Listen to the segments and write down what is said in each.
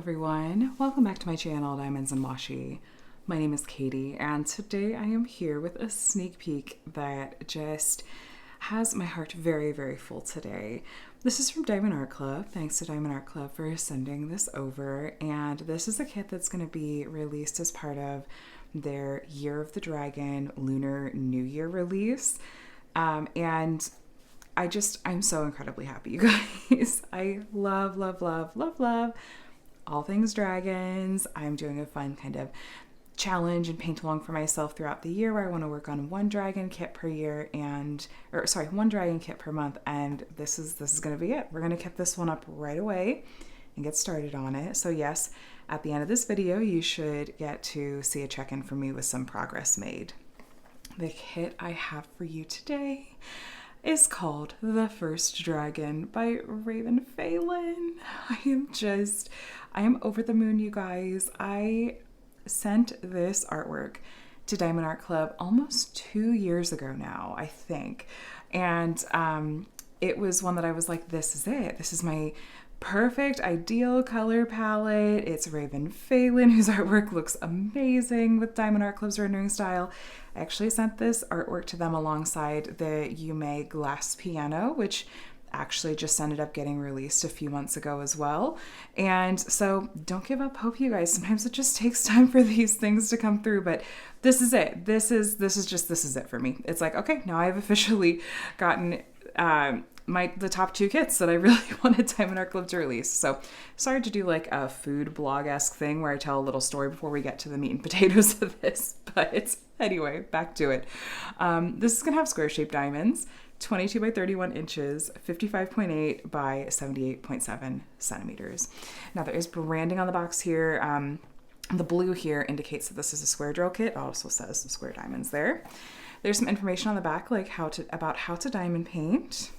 everyone, welcome back to my channel, Diamonds and Washi. My name is Katie, and today I am here with a sneak peek that just has my heart very, very full today. This is from Diamond Art Club. Thanks to Diamond Art Club for sending this over, and this is a kit that's going to be released as part of their Year of the Dragon Lunar New Year release, and I'm so incredibly happy, you guys. I love all things dragons. I'm doing a fun kind of challenge and paint along for myself throughout the year where I want to work on one dragon kit per year one dragon kit per month, and this is going to be it. We're going to kit this one up right away and get started on it. So yes, at the end of this video, you should get to see a check-in from me with some progress made. The kit I have for you today is called The First Dragon by Ravynne Phelan. I am over the moon, you guys. I sent this artwork to Diamond Art Club almost 2 years ago now, I think. And it was one that I was like, this is it. This is my perfect, ideal color palette. It's Ravynne Phelan, whose artwork looks amazing with Diamond Art Club's rendering style. I actually sent this artwork to them alongside the Yume glass piano, which actually just ended up getting released a few months ago as well. And so don't give up hope, you guys. Sometimes it just takes time for these things to come through, but this is it. This is it for me. It's like, okay, now I've officially gotten the top two kits that I really wanted Diamond Art Club to release. So sorry to do like a food blog-esque thing where I tell a little story before we get to the meat and potatoes of this, but anyway, back to it. This is gonna have square-shaped diamonds, 22 by 31 inches, 55.8 by 78.7 centimeters. Now there is branding on the box here. The blue here indicates that this is a square drill kit. It also says square diamonds there. There's some information on the back like about how to diamond paint.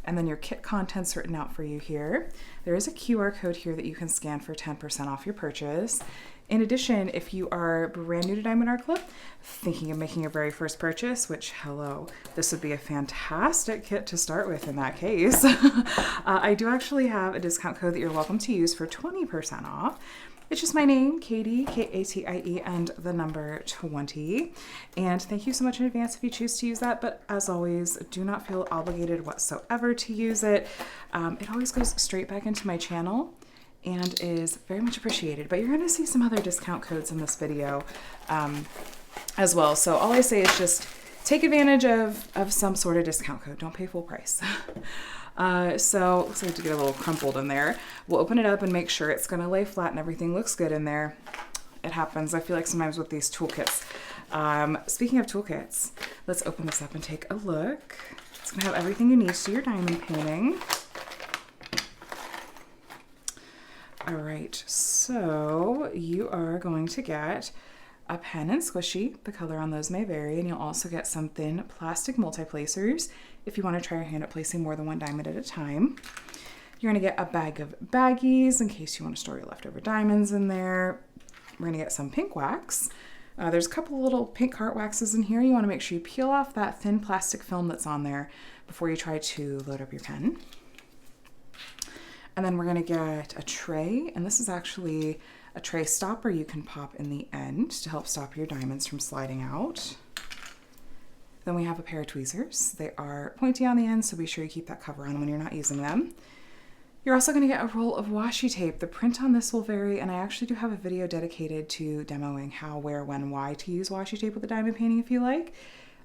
And then your kit contents written out for you here. There is a QR code here that you can scan for 10% off your purchase. In addition, if you are brand new to Diamond Art Club, thinking of making your very first purchase, which, hello, this would be a fantastic kit to start with in that case. I do actually have a discount code that you're welcome to use for 20% off. It's just my name, Katie, Katie, and the number 20. And thank you so much in advance if you choose to use that. But as always, do not feel obligated whatsoever to use it. It always goes straight back into my channel and is very much appreciated. But you're going to see some other discount codes in this video as well. So all I say is just take advantage of some sort of discount code. Don't pay full price. So looks like to get a little crumpled in there. We'll open it up and make sure it's going to lay flat and everything looks good in there. It happens. I feel like sometimes with these toolkits. Speaking of toolkits, let's open this up and take a look. It's going to have everything you need to do your diamond painting. All right, so you are going to get a pen and squishy. The color on those may vary, and you'll also get some thin plastic multi-placers if you want to try your hand at placing more than one diamond at a time. You're going to get a bag of baggies in case you want to store your leftover diamonds in there. We're going to get some pink wax. There's a couple of little pink heart waxes in here. You want to make sure you peel off that thin plastic film that's on there before you try to load up your pen. And then we're going to get a tray, and this is actually a tray stopper you can pop in the end to help stop your diamonds from sliding out. Then we have a pair of tweezers. They are pointy on the end, so be sure you keep that cover on when you're not using them. You're also going to get a roll of washi tape. The print on this will vary, and I actually do have a video dedicated to demoing how, where, when, why to use washi tape with a diamond painting if you like.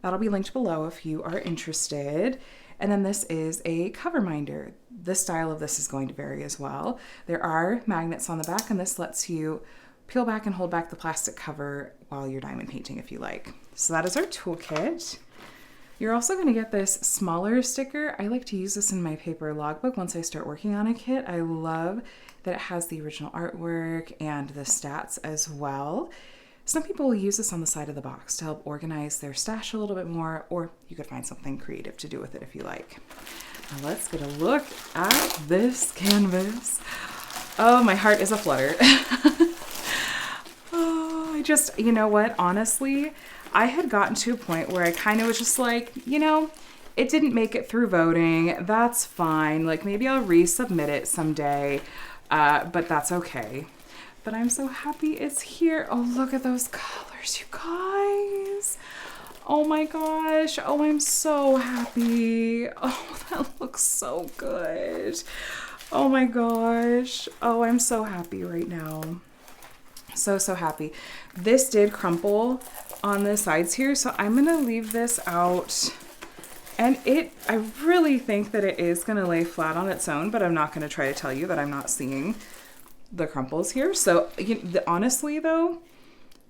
That'll be linked below if you are interested. And then this is a cover minder. The style of this is going to vary as well. There are magnets on the back, and this lets you peel back and hold back the plastic cover while you're diamond painting if you like. So that is our toolkit. You're also going to get this smaller sticker. I like to use this in my paper logbook once I start working on a kit. I love that it has the original artwork and the stats as well. Some people will use this on the side of the box to help organize their stash a little bit more, or you could find something creative to do with it if you like. Now let's get a look at this canvas. Oh, my heart is aflutter. Oh, you know what, honestly, I had gotten to a point where I kind of was just like, it didn't make it through voting. That's fine. Like maybe I'll resubmit it someday. but that's okay. But I'm so happy it's here. Oh, look at those colors, you guys. Oh my gosh. Oh, I'm so happy. Oh, that looks so good. Oh my gosh. Oh, I'm so happy right now. So happy. This did crumple on the sides here, so I'm gonna leave this out. And I really think that it is gonna lay flat on its own, but I'm not gonna try to tell you that I'm not seeing the crumples here. So honestly though,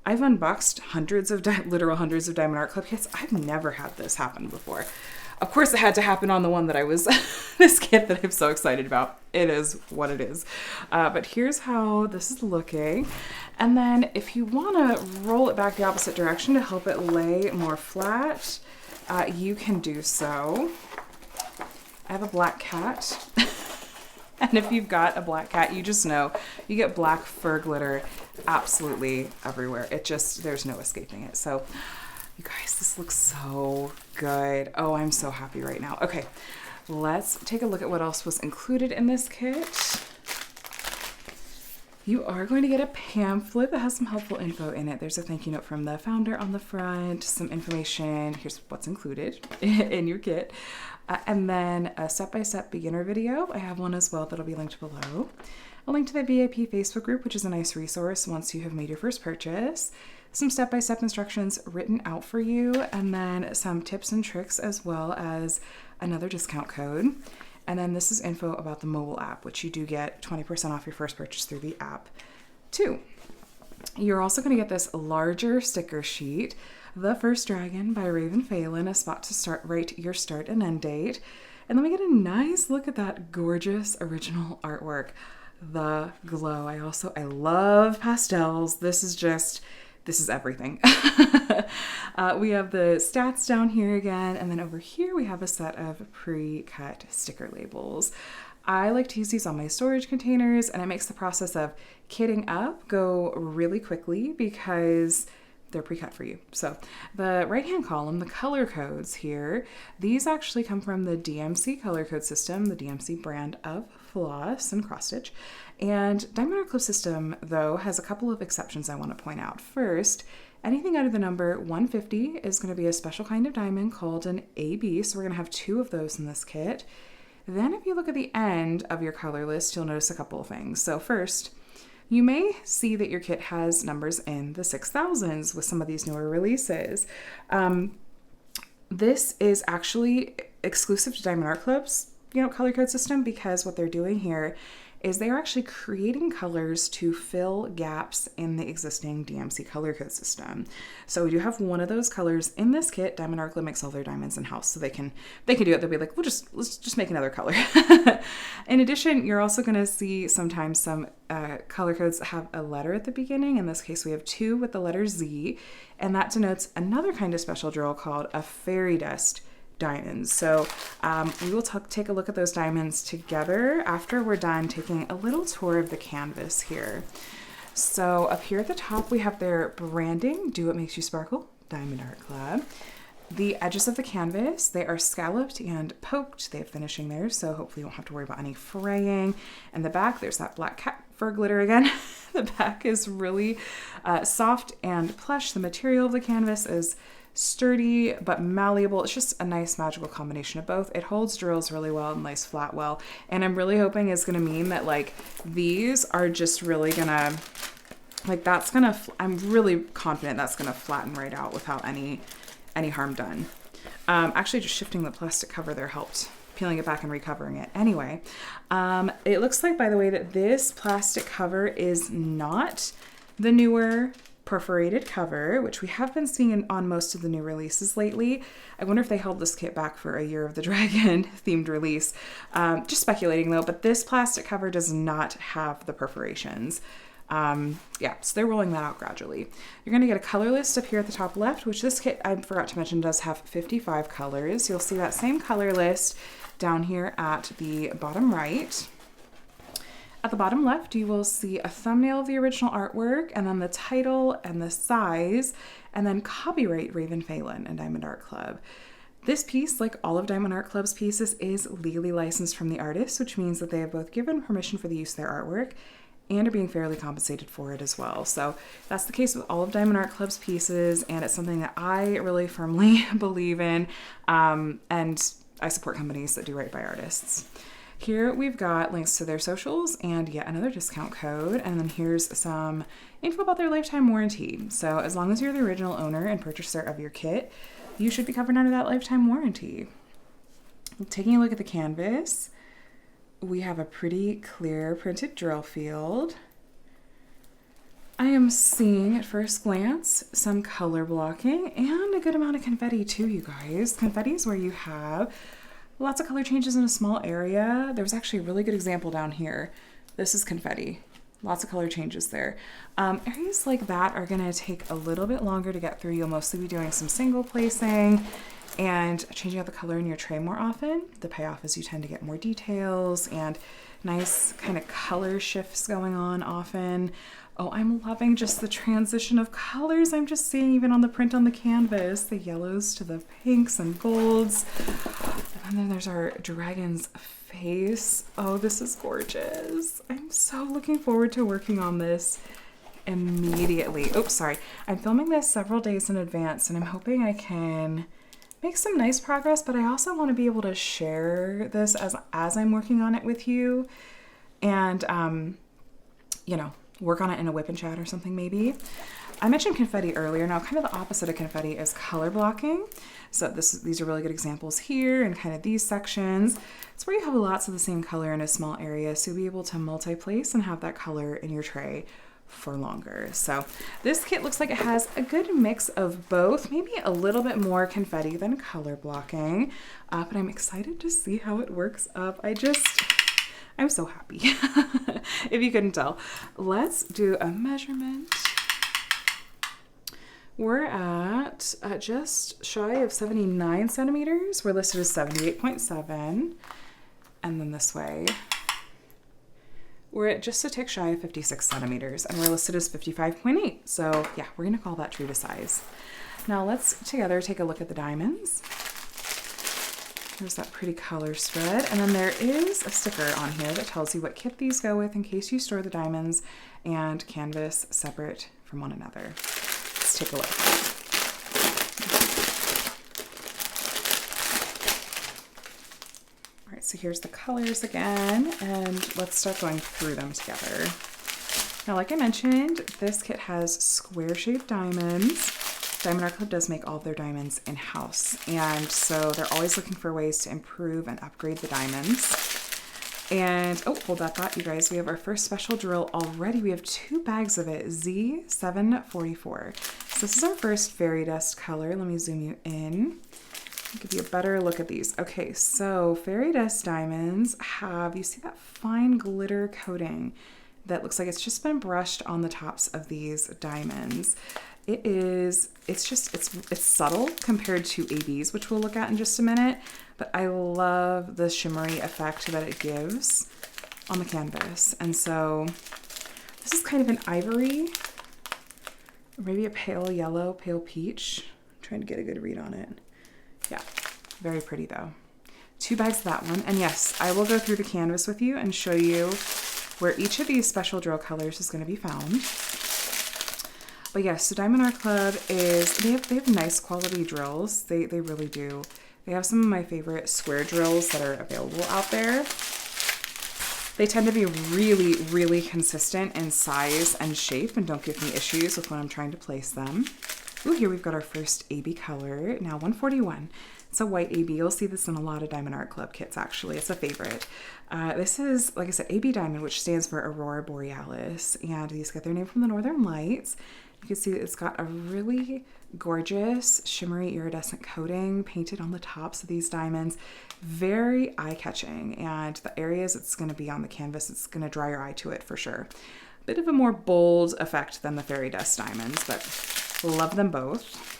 I've unboxed literal hundreds of Diamond Art Club kits. I've never had this happen before. Of course it had to happen on the one that I was, this kit that I'm so excited about. It is what it is. But here's how this is looking. And then if you wanna roll it back the opposite direction to help it lay more flat, you can do so. I have a black cat. And if you've got a black cat, you just know you get black fur glitter absolutely everywhere. There's no escaping it. So you guys, this looks so good. Oh, I'm so happy right now. Okay, let's take a look at what else was included in this kit. You are going to get a pamphlet that has some helpful info in it. There's a thank you note from the founder on the front, some information. Here's what's included in your kit. And then a step-by-step beginner video. I have one as well that'll be linked below. A link to the VIP Facebook group, which is a nice resource once you have made your first purchase. Some step-by-step instructions written out for you, and then some tips and tricks as well as another discount code. And then this is info about the mobile app, which you do get 20% off your first purchase through the app too. You're also going to get this larger sticker sheet, The First Dragon by Ravynne Phelan, a spot to write your start and end date. And then we get a nice look at that gorgeous original artwork, the glow. I love pastels. This is everything. We have the stats down here again, and then over here we have a set of pre-cut sticker labels. I like to use these on my storage containers, and it makes the process of kitting up go really quickly because they're pre-cut for you. So the right-hand column, the color codes here, these actually come from the DMC color code system, the DMC brand of floss and cross stitch. And Diamond Art Club system, though, has a couple of exceptions I want to point out. First, anything out of the number 150 is going to be a special kind of diamond called an AB, so we're going to have 2 of those in this kit. Then if you look at the end of your color list, you'll notice a couple of things. So first, you may see that your kit has numbers in the 6000s with some of these newer releases. This is actually exclusive to Diamond Art Club's, color code system, because what they're doing here is they are actually creating colors to fill gaps in the existing DMC color code system. So we do have one of those colors in this kit. Diamond Art Club makes all their diamonds in-house, so they can do it. They'll be like, let's just make another color. In addition, you're also going to see sometimes some color codes that have a letter at the beginning. In this case, we have 2 with the letter Z, and that denotes another kind of special drill called a fairy dust diamonds. So we will take a look at those diamonds together after we're done taking a little tour of the canvas here. So up here at the top, we have their branding, Do What Makes You Sparkle, Diamond Art Club. The edges of the canvas, they are scalloped and poked. They have finishing there, so hopefully you won't have to worry about any fraying. And the back, there's that black cat fur glitter again. The back is really soft and plush. The material of the canvas is sturdy but malleable. It's just a nice magical combination of both. It holds drills really well and lays flat well. And I'm really hoping it's going to mean that these are just really going to, I'm really confident that's going to flatten right out without any harm done. Actually just shifting the plastic cover there helped, peeling it back and recovering it. Anyway, it looks like, by the way, that this plastic cover is not the newer perforated cover, which we have been seeing on most of the new releases lately. I wonder if they held this kit back for a Year of the Dragon themed release. Just speculating though, but this plastic cover does not have the perforations. So they're rolling that out gradually. You're going to get a color list up here at the top left, which this kit, I forgot to mention, does have 55 colors. You'll see that same color list down here at the bottom right. At the bottom left, you will see a thumbnail of the original artwork, and then the title and the size, and then copyright Ravynne Phelan and Diamond Art Club. This piece, like all of Diamond Art Club's pieces, is legally licensed from the artist, which means that they have both given permission for the use of their artwork and are being fairly compensated for it as well. So that's the case with all of Diamond Art Club's pieces, and it's something that I really firmly believe in, and I support companies that do right by artists. Here we've got links to their socials and yet another discount code, and then here's some info about their lifetime warranty. So as long as you're the original owner and purchaser of your kit, you should be covered under that lifetime warranty. Taking a look at the canvas, we have a pretty clear printed drill field. I am seeing at first glance some color blocking and a good amount of confetti too, you guys. Confetti is where you have lots of color changes in a small area. There was actually a really good example down here. This is confetti. Lots of color changes there. Areas like that are gonna take a little bit longer to get through. You'll mostly be doing some single placing and changing out the color in your tray more often. The payoff is you tend to get more details and nice kind of color shifts going on often. Oh, I'm loving just the transition of colors I'm just seeing even on the print on the canvas. The yellows to the pinks and golds. And then there's our dragon's face. Oh, this is gorgeous. I'm so looking forward to working on this immediately. Oops, sorry. I'm filming this several days in advance and I'm hoping I can make some nice progress, but I also want to be able to share this as I'm working on it with you and, you know, work on it in a whip and chat or something maybe. I mentioned confetti earlier. Now, kind of the opposite of confetti is color blocking. So these are really good examples here and kind of these sections. It's where you have lots of the same color in a small area, so you'll be able to multi-place and have that color in your tray for longer. So this kit looks like it has a good mix of both, maybe a little bit more confetti than color blocking, but I'm excited to see how it works up. I'm so happy, if you couldn't tell. Let's do a measurement. We're at just shy of 79 centimeters. We're listed as 78.7. And then this way, we're at just a tick shy of 56 centimeters and we're listed as 55.8. So yeah, we're gonna call that true to size. Now let's together take a look at the diamonds. There's that pretty color spread. And then there is a sticker on here that tells you what kit these go with in case you store the diamonds and canvas separate from one another. Let's take a look. All right, so here's the colors again, and let's start going through them together. Now, like I mentioned, this kit has square-shaped diamonds. Diamond Art Club does make all of their diamonds in-house, and so they're always looking for ways to improve and upgrade the diamonds. And, oh, hold that thought, you guys. We have our first special drill already. We have 2 bags of it, Z744. So this is our first fairy dust color. Let me zoom you in. I'll give you a better look at these. Okay, so fairy dust diamonds have, you see that fine glitter coating that looks like it's just been brushed on the tops of these diamonds. It's subtle compared to ABs, which we'll look at in just a minute, but I love the shimmery effect that it gives on the canvas. And so this is kind of an ivory, or maybe a pale yellow, pale peach. I'm trying to get a good read on it. Yeah, very pretty though. 2 bags of that one. And yes, I will go through the canvas with you and show you where each of these special drill colors is going to be found. But yes, so Diamond Art Club they have nice quality drills. They really do. They have some of my favorite square drills that are available out there. They tend to be really, really consistent in size and shape and don't give me issues with when I'm trying to place them. Ooh, here we've got our first AB color, now 141. It's a white AB. You'll see this in a lot of Diamond Art Club kits, actually. It's a favorite. This is, like I said, AB Diamond, which stands for Aurora Borealis, and these get their name from the Northern Lights. You can see it's got a really gorgeous shimmery iridescent coating painted on the tops of these diamonds. Very eye-catching, and the areas it's going to be on the canvas, it's going to draw your eye to it for sure. Bit of a more bold effect than the fairy dust diamonds, but love them both.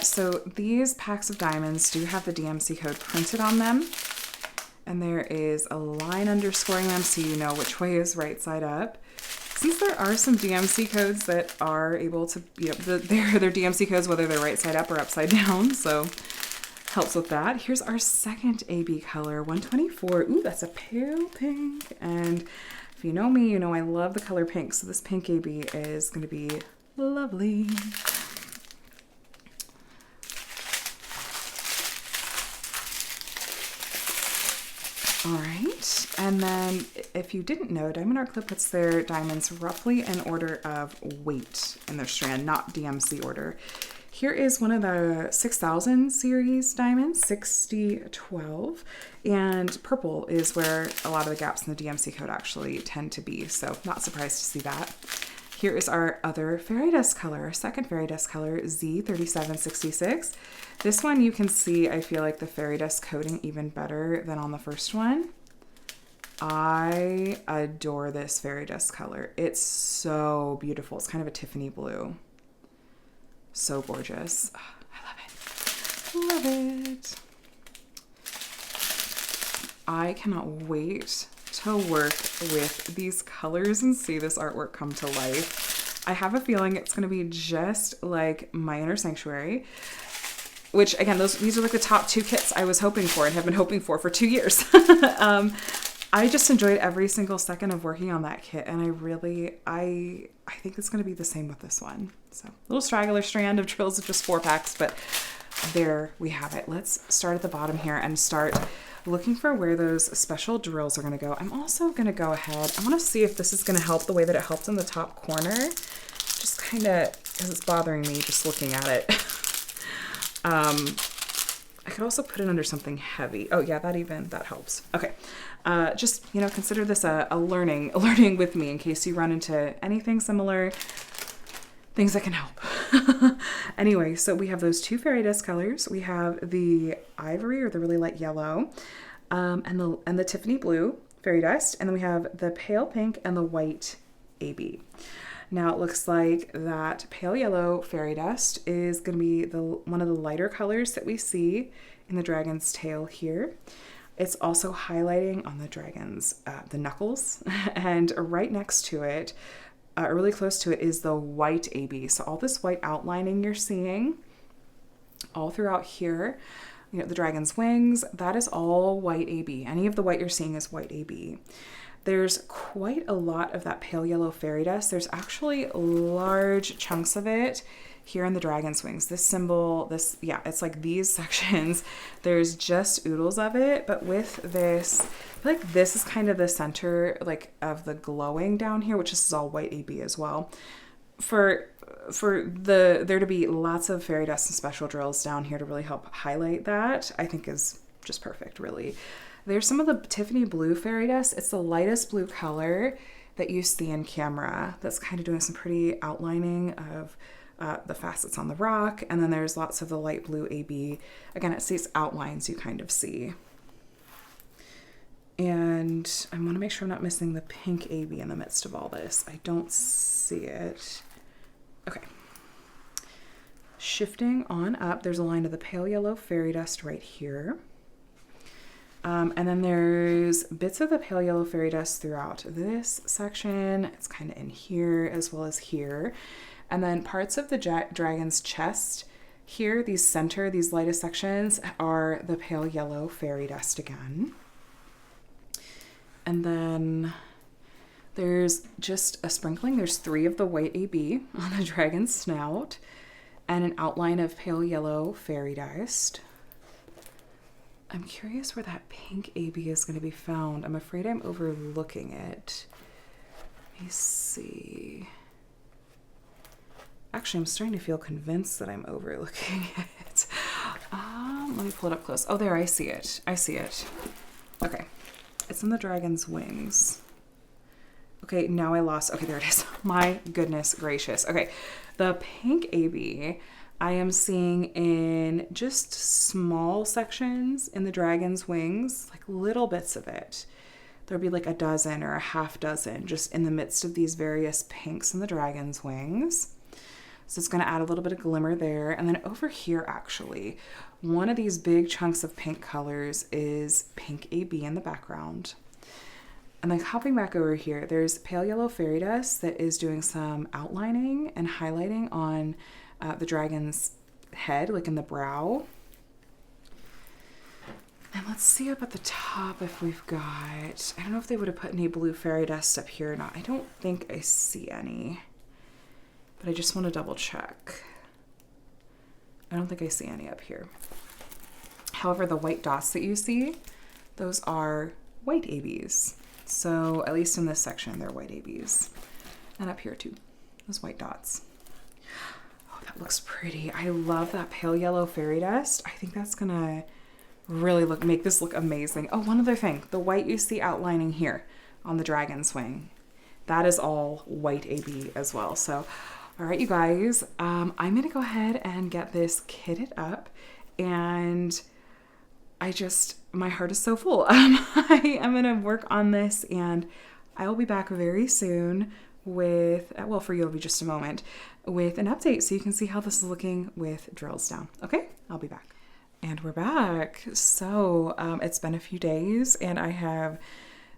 So these packs of diamonds do have the DMC code printed on them, and there is a line underscoring them so you know which way is right side up. since there are some DMC codes that are able to, you know, they're DMC codes whether they're right side up or upside down, so helps with that. Here's our second AB color, 124. Ooh, that's a pale pink. And if you know me, you know I love the color pink, so this pink AB is going to be lovely. All right, and then if you didn't know, Diamond Art Clip puts their diamonds roughly in order of weight in their strand, not DMC order. Here is one of the 6000 series diamonds, 6012, and purple is where a lot of the gaps in the DMC code actually tend to be, so not surprised to see that. Here is our other fairy dust color, our second fairy dust color, Z3766. This one you can see, I feel like the fairy dust coating even better than on the first one. I adore this fairy dust color. It's so beautiful. It's kind of a Tiffany blue. So gorgeous. Oh, I love it. Love it. I cannot wait to work with these colors and see this artwork come to life. I have a feeling it's going to be just like my Inner Sanctuary, which again, these are like the top two kits I was hoping for and have been hoping for 2 years. I just enjoyed every single second of working on that kit, and I think it's going to be the same with this one. So, little straggler strand of drills of just 4 packs, but there we have it. Let's start at the bottom here and start looking for where those special drills are going to go. I'm also going to go ahead. I want to see if this is going to help the way that it helped in the top corner. Just kind of, because it's bothering me just looking at it. I could also put it under something heavy. Oh yeah, that helps. Okay. Just, you know, consider this a learning with me in case you run into anything similar, things that can help. Anyway, so we have those 2 fairy dust colors. We have the ivory, or the really light yellow, and the Tiffany blue fairy dust, and then we have the pale pink and the white AB. Now it looks like that pale yellow fairy dust is going to be one of the lighter colors that we see in the dragon's tail here. It's also highlighting on the dragon's, the knuckles, and right next to it, really close to it, is the white AB. So all this white outlining you're seeing all throughout here, you know, the dragon's wings, that is all white AB. Any of the white you're seeing is white AB. There's quite a lot of that pale yellow fairy dust. There's actually large chunks of it here in the dragon's wings. This symbol, it's like these sections, there's just oodles of it, but with this, I feel like this is kind of the center, like, of the glowing down here, which is all white AB as well. For there to be lots of fairy dust and special drills down here to really help highlight that, I think is just perfect, really. There's some of the Tiffany blue fairy dust. It's the lightest blue color that you see in camera. That's kind of doing some pretty outlining of the facets on the rock. And then there's lots of the light blue AB. Again, it's these outlines you kind of see. And I want to make sure I'm not missing the pink AB in the midst of all this. I don't see it. Okay. Shifting on up, there's a line of the pale yellow fairy dust right here. And then there's bits of the pale yellow fairy dust throughout this section. It's kind of in here as well as here. And then parts of the dragon's chest here, these lightest sections, are the pale yellow fairy dust again. And then there's just a sprinkling. There's 3 of the white AB on the dragon's snout and an outline of pale yellow fairy dust. I'm curious where that pink AB is going to be found. I'm afraid I'm overlooking it. Let me see. Actually, I'm starting to feel convinced that I'm overlooking it. Let me pull it up close. Oh, there, I see it. I see it. Okay. It's in the dragon's wings. Okay, now I lost. Okay, there it is. My goodness gracious. Okay, the pink AB I am seeing in just small sections in the dragon's wings, like little bits of it. There'll be like a dozen or a half dozen just in the midst of these various pinks in the dragon's wings. So it's going to add a little bit of glimmer there. And then over here, actually, one of these big chunks of pink colors is pink AB in the background. And then hopping back over here, there's pale yellow fairy dust that is doing some outlining and highlighting on the dragon's head, like in the brow. And let's see up at the top if we've got, I don't know if they would have put any blue fairy dust up here or not. I don't think I see any, but I just want to double check. I don't think I see any up here. However, the white dots that you see, those are white ABs. So at least in this section, they're white ABs. And up here too, those white dots. Oh, that looks pretty. I love that pale yellow fairy dust. I think that's gonna really make this look amazing. Oh, one other thing, the white you see outlining here on the dragon's wing, that is all white AB as well. So, all right, you guys, I'm gonna go ahead and get this kitted up, and my heart is so full. I am gonna work on this, and I will be back very soon with, well, for you it'll be just a moment, with an update so you can see how this is looking with drills down. Okay, I'll be back. And we're back. So it's been a few days, and I have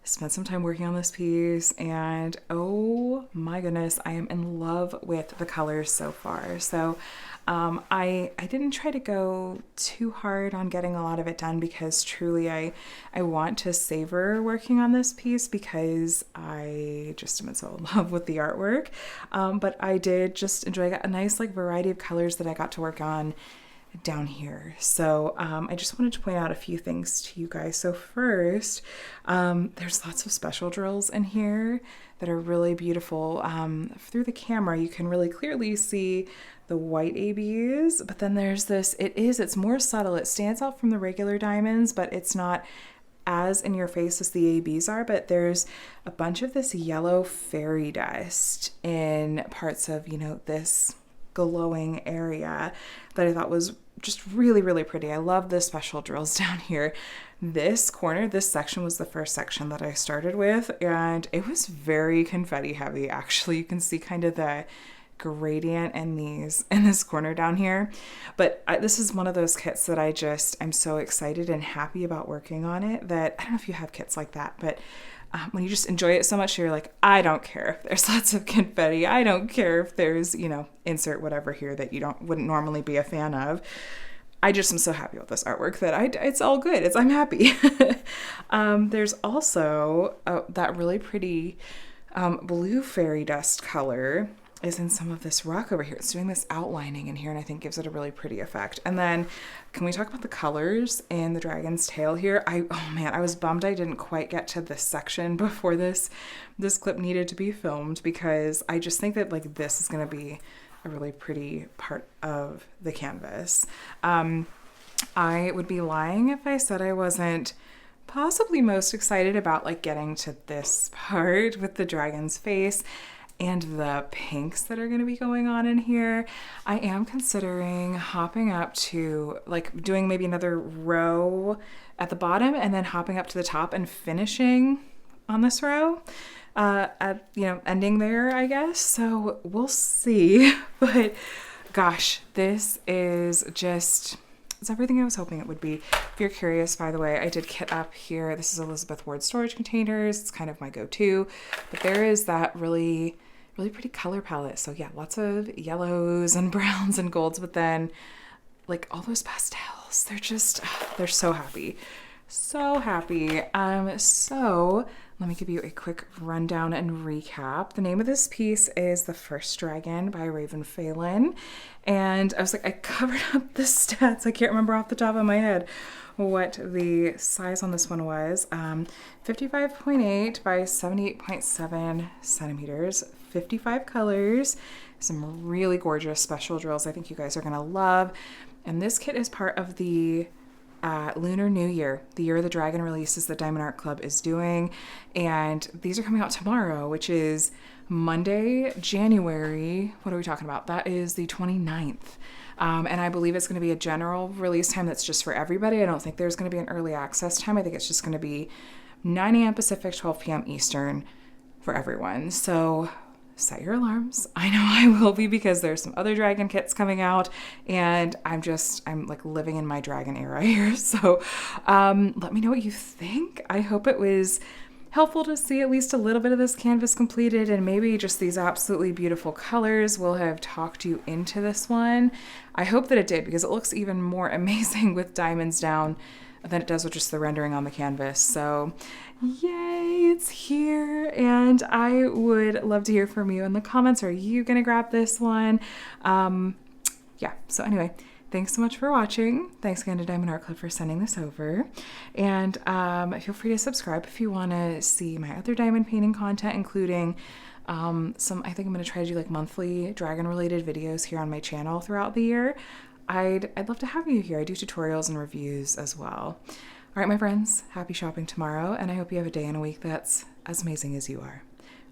spent some time working on this piece, and oh my goodness, I am in love with the colors so far. So I didn't try to go too hard on getting a lot of it done, because truly I want to savor working on this piece, because I just am so in love with the artwork. But I did just enjoy, I got a nice like variety of colors that I got to work on down here. So I just wanted to point out a few things to you guys. So first, there's lots of special drills in here that are really beautiful. Through the camera, you can really clearly see the white ABs, but then there's this, it's more subtle. It stands out from the regular diamonds, but it's not as in your face as the ABs are. But there's a bunch of this yellow fairy dust in parts of, this glowing area that I thought was just really, really pretty. I love the special drills down here. This corner, this section was the first section that I started with, and it was very confetti heavy. Actually, you can see kind of the gradient in this corner down here. But this is one of those kits that I'm so excited and happy about working on it, that I don't know if you have kits like that, but when you just enjoy it so much, you're like, I don't care if there's lots of confetti. I don't care if there's, insert whatever here that you wouldn't normally be a fan of. I just am so happy with this artwork that it's all good. I'm happy. There's also that really pretty blue fairy dust color is in some of this rock over here. It's doing this outlining in here, and I think gives it a really pretty effect. And then can we talk about the colors in the dragon's tail here? Oh man, I was bummed I didn't quite get to this section before this clip needed to be filmed, because I just think that like this is going to be a really pretty part of the canvas. I would be lying if I said I wasn't possibly most excited about like getting to this part with the dragon's face and the pinks that are going to be going on in here. I am considering hopping up to like doing maybe another row at the bottom, and then hopping up to the top and finishing on this row ending there, I guess. So we'll see. But gosh, this is just, it's everything I was hoping it would be. If you're curious, by the way, I did kit up here. This is Elizabeth Ward storage containers. It's kind of my go-to, but there is that really pretty color palette. So yeah, lots of yellows and browns and golds, but then like all those pastels, they're so happy. So happy. So let me give you a quick rundown and recap. The name of this piece is The First Dragon by Ravynne Phelan. And I was like, I covered up the stats. I can't remember off the top of my head what the size on this one was. 55.8 by 78.7 centimeters, 55 colors, some really gorgeous special drills I think you guys are gonna love. And this kit is part of the Lunar New Year, the year the dragon releases that Diamond Art Club is doing. And these are coming out tomorrow, which is Monday, January, what are we talking about? That is the 29th. And I believe it's going to be a general release time that's just for everybody. I don't think there's going to be an early access time. I think it's just going to be 9 a.m. Pacific, 12 p.m. Eastern for everyone. So set your alarms. I know I will be, because there's some other dragon kits coming out, and I'm like living in my dragon era here. So let me know what you think. I hope it was helpful to see at least a little bit of this canvas completed, and maybe just these absolutely beautiful colors will have talked you into this one. I hope that it did, because it looks even more amazing with diamonds down than it does with just the rendering on the canvas. So yay, it's here. And I would love to hear from you in the comments. Are you gonna grab this one? Yeah, so anyway, thanks so much for watching. Thanks again to Diamond Art Club for sending this over. And feel free to subscribe if you want to see my other diamond painting content, including I think I'm going to try to do like monthly dragon related videos here on my channel throughout the year. I'd love to have you here. I do tutorials and reviews as well. All right, my friends, happy shopping tomorrow, and I hope you have a day and a week that's as amazing as you are.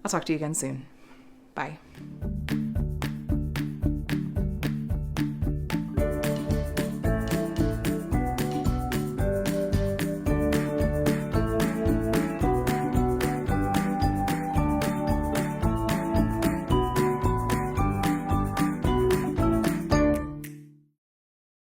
I'll talk to you again soon. Bye.